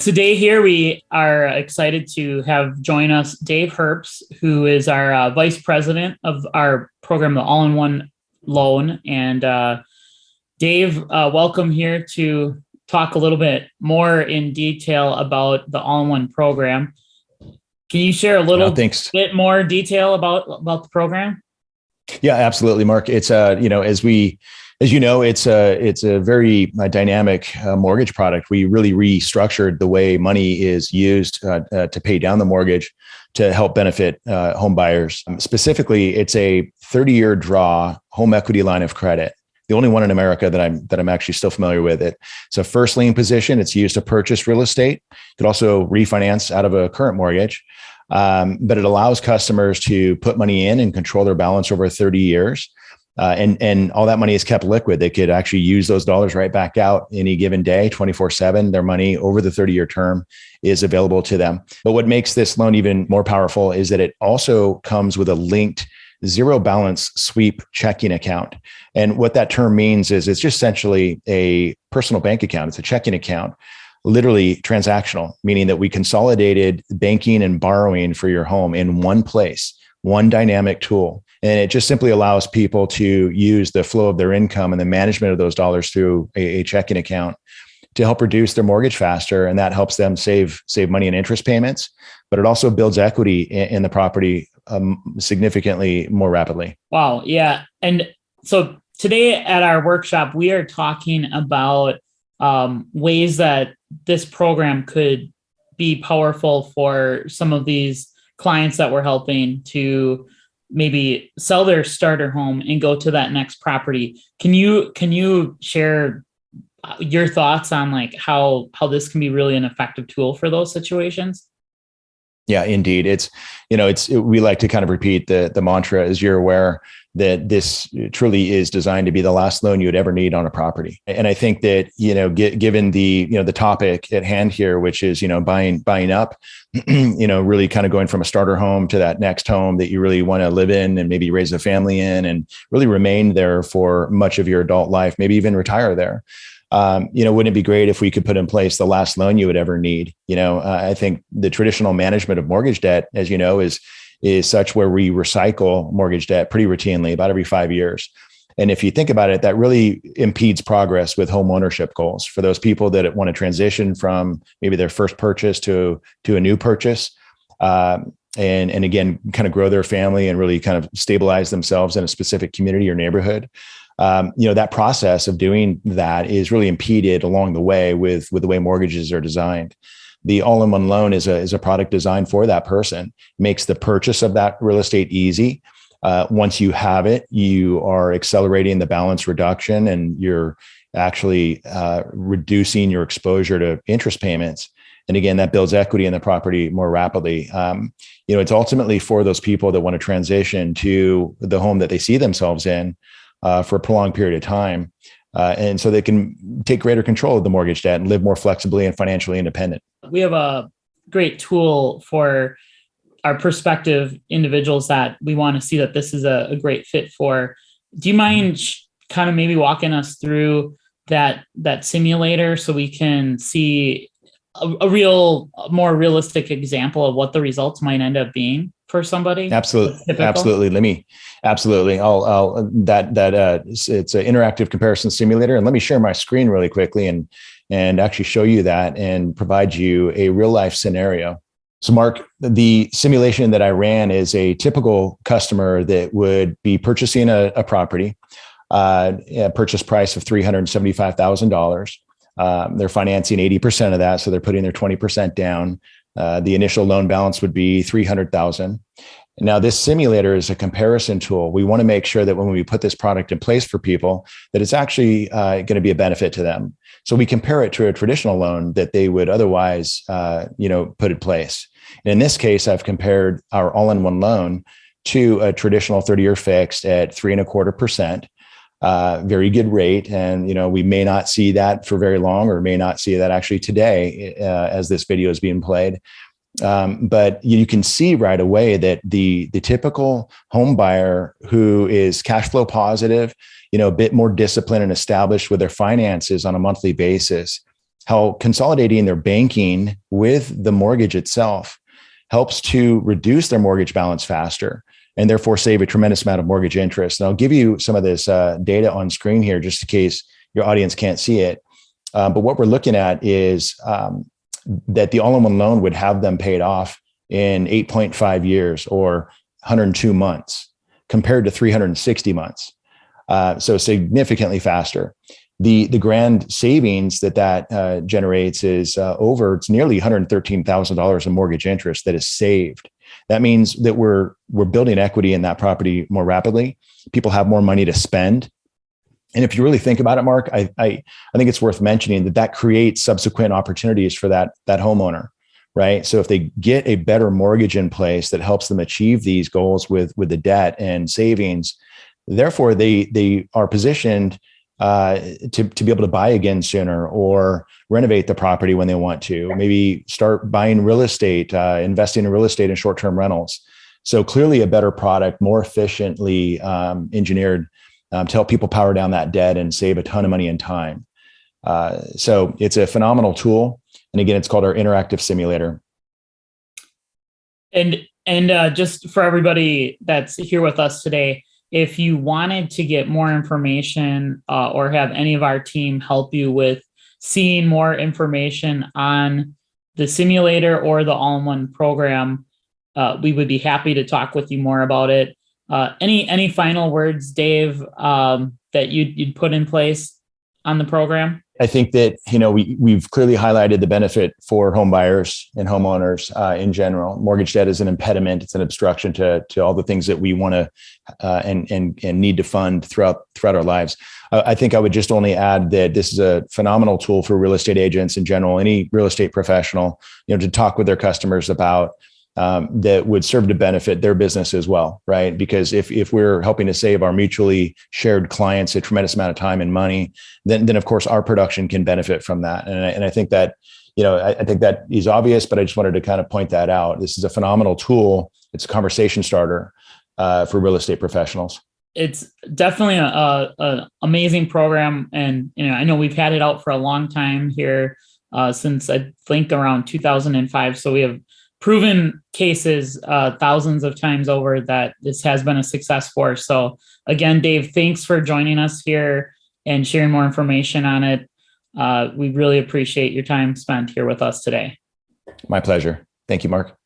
Today here we are excited to have join us Dave Herbst, who is our vice president of our program, the All-in-One Loan. And Dave, welcome here to talk a little bit more in detail about the All-in-One program. Can you share a little bit more detail about the program? Yeah, absolutely, Mark. It's it's a very dynamic mortgage product. We really restructured the way money is used to pay down the mortgage to help benefit home buyers. Specifically, it's a 30-year draw home equity line of credit. The only one in America that I'm actually still familiar with it. It's a first lien position. It's used to purchase real estate. You could also refinance out of a current mortgage. But it allows customers to put money in and control their balance over 30 years. And all that money is kept liquid. They could actually use those dollars right back out any given day, 24/7. Their money over the 30-year term is available to them. But what makes this loan even more powerful is that it also comes with a linked zero balance sweep checking account. And what that term means is it's just essentially a personal bank account. It's a checking account, literally transactional, meaning that we consolidated banking and borrowing for your home in one place, one dynamic tool. And it just simply allows people to use the flow of their income and the management of those dollars through a checking account to help reduce their mortgage faster. And that helps them save money in interest payments, but it also builds equity in the property significantly more rapidly. Wow. Yeah. And so today at our workshop, we are talking about ways that this program could be powerful for some of these clients that we're helping to maybe sell their starter home and go to that next property. Can you share your thoughts on like how this can be really an effective tool for those situations? Yeah, indeed. We like to kind of repeat the mantra, as you're aware, that this truly is designed to be the last loan you would ever need on a property. And I think that, given the topic at hand here, which is, buying up, really kind of going from a starter home to that next home that you really want to live in and maybe raise a family in and really remain there for much of your adult life, maybe even retire there. Wouldn't it be great if we could put in place the last loan you would ever need? I think the traditional management of mortgage debt, as you know, is such where we recycle mortgage debt pretty routinely, about every 5 years. And if you think about it, that really impedes progress with home ownership goals for those people that want to transition from maybe their first purchase to a new purchase. And again, kind of grow their family and really kind of stabilize themselves in a specific community or neighborhood. That process of doing that is really impeded along the way with the way mortgages are designed. The all-in-one loan is a product designed for that person, makes the purchase of that real estate easy. Once you have it, you are accelerating the balance reduction and you're actually reducing your exposure to interest payments. And again, that builds equity in the property more rapidly. It's ultimately for those people that want to transition to the home that they see themselves in for a prolonged period of time. And so they can take greater control of the mortgage debt and live more flexibly and financially independent. We have a great tool for our prospective individuals that we want to see that this is a great fit for. Do you mind kind of maybe walking us through that simulator so we can see a more realistic example of what the results might end up being for somebody? Absolutely. Absolutely. It's an interactive comparison simulator. And let me share my screen really quickly and actually show you that and provide you a real life scenario. So Mark, the simulation that I ran is a typical customer that would be purchasing a property, a purchase price of $375,000. They're financing 80% of that. So they're putting their 20% down. The initial loan balance would be $300,000. Now, this simulator is a comparison tool. We want to make sure that when we put this product in place for people, that it's actually going to be a benefit to them. So we compare it to a traditional loan that they would otherwise, put in place. And in this case, I've compared our all-in-one loan to a traditional 30-year fixed at 3.25%. Very good rate. And, we may not see that for very long, or may not see that actually today as this video is being played. But you can see right away that the typical home buyer who is cash flow positive, a bit more disciplined and established with their finances on a monthly basis, how consolidating their banking with the mortgage itself helps to reduce their mortgage balance faster and therefore save a tremendous amount of mortgage interest. And I'll give you some of this data on screen here, just in case your audience can't see it. But what we're looking at is that the all-in-one loan would have them paid off in 8.5 years or 102 months compared to 360 months. So significantly faster. The grand savings that generates is it's nearly $113,000 in mortgage interest that is saved. That means that we're building equity in that property more rapidly. People have more money to spend. And if you really think about it, Mark, I think it's worth mentioning that creates subsequent opportunities for that homeowner, right? So if they get a better mortgage in place that helps them achieve these goals with the debt and savings, therefore they are positioned to be able to buy again sooner or renovate the property when they want to, maybe start buying real estate, investing in real estate and short-term rentals. So clearly a better product, more efficiently engineered to help people power down that debt and save a ton of money and time. So it's a phenomenal tool. And again, it's called our interactive simulator. And just for everybody that's here with us today, if you wanted to get more information or have any of our team help you with seeing more information on the simulator or the all-in-one program, we would be happy to talk with you more about it. Any final words, Dave, that you'd put in place on the program? I think that, we've clearly highlighted the benefit for home buyers and homeowners in general. Mortgage debt is an impediment. It's an obstruction to all the things that we want to and need to fund throughout our lives. I think I would just only add that this is a phenomenal tool for real estate agents in general, any real estate professional, to talk with their customers about that would serve to benefit their business as well, right? Because if we're helping to save our mutually shared clients a tremendous amount of time and money, then of course our production can benefit from that. And I think that, I think that is obvious, but I just wanted to kind of point that out. This is a phenomenal tool. It's a conversation starter for real estate professionals. It's definitely a amazing program. And, I know we've had it out for a long time here since I think around 2005. So we have proven cases thousands of times over that this has been a success for. So again, Dave, thanks for joining us here and sharing more information on it. We really appreciate your time spent here with us today. My pleasure. Thank you, Mark.